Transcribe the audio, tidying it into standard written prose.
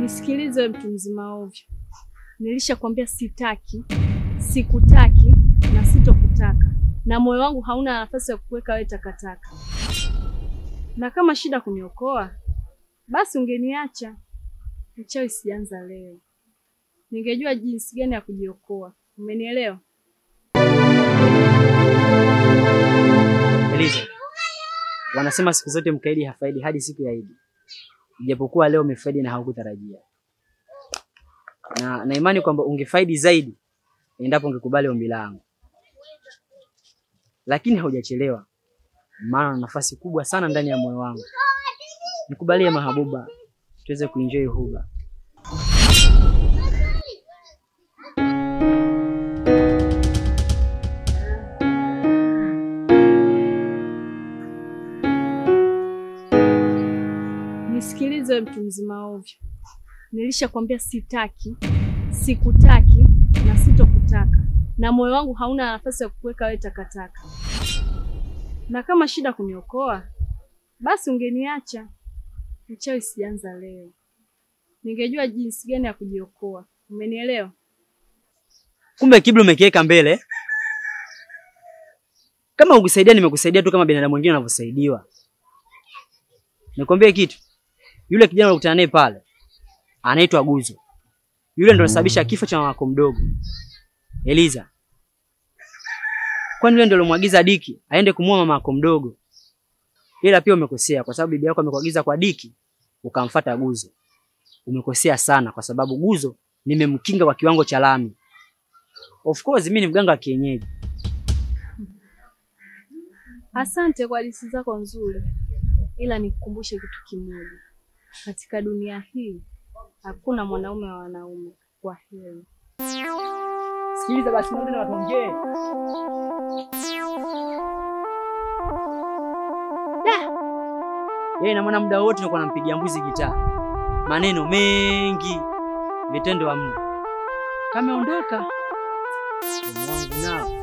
Nisikilize mtu mzima ovyo. Nilishakwambia sitaki, sikutaki na sitokutaka. Na moyo wangu hauna nafasi ya kukuweka wewe takataka. Na kama shida kuniokoa, basi ungeniacha. Mchawi sianza leo. Ningejua jinsi gani ya kujiokoa. Umenielewa? Eliza, wanasema siku zote mkaidi hafaidi hadi siku ya Idi. Ijapokuwa leo umefaidi na haukutarajia. Na imani kwamba ungefaidi zaidi endapo ungekubali ombi langu. Lakini haujachelewa. Maana una nafasi kubwa sana ndani ya moyo wangu. Nikubalie mahabuba, tuweze kuenjoy huba. Nisikilize mtu mzima ovyo. Nilishakwambia sitaki, sikutaki na sitokutaka. Na moyo wangu hauna nafasi ya kukuweka wewe takataka. Na kama shida kuniokoa, basi ungeniacha. Mchawi sianza leo. Ningejua jinsi gani ya kujiokoa. Umenielewa? Kumbe kiburi umekiweka mbele. Kama ukusaidia nimekusaidia tu kama binadamu wengine wanavyosaidiwa. Nikwambie kitu. Yule kijana ulikutana naye pale anaitwa Guzo. Yule ndo alisababisha kifo cha mamako mdogo. Eliza. Kwani yule ndo alomwagiza Diki aende kumuoa mamako mdogo. Ila pia umekosea kwa sababu bibi yako amekuagiza kwa Diki ukamfuata Guzo. Umekosea sana kwa sababu Guzo nimemkinga kwa kiwango cha lami. Of course mimi ni mganga wa kienyeji. Asante kwa hadithi zako nzuri. Ila nikukumbushe kitu kimoja. Katika dunia hii hakuna mwanaume wa wanaume. Kwa heri. Sikiliza basi ndio na watuongee. Yeye na mwana muda wote nilikuwa nampigia mbuzi gitaa. Maneno mengi, vitendo hamna. Kama ondoka. Mungu nao.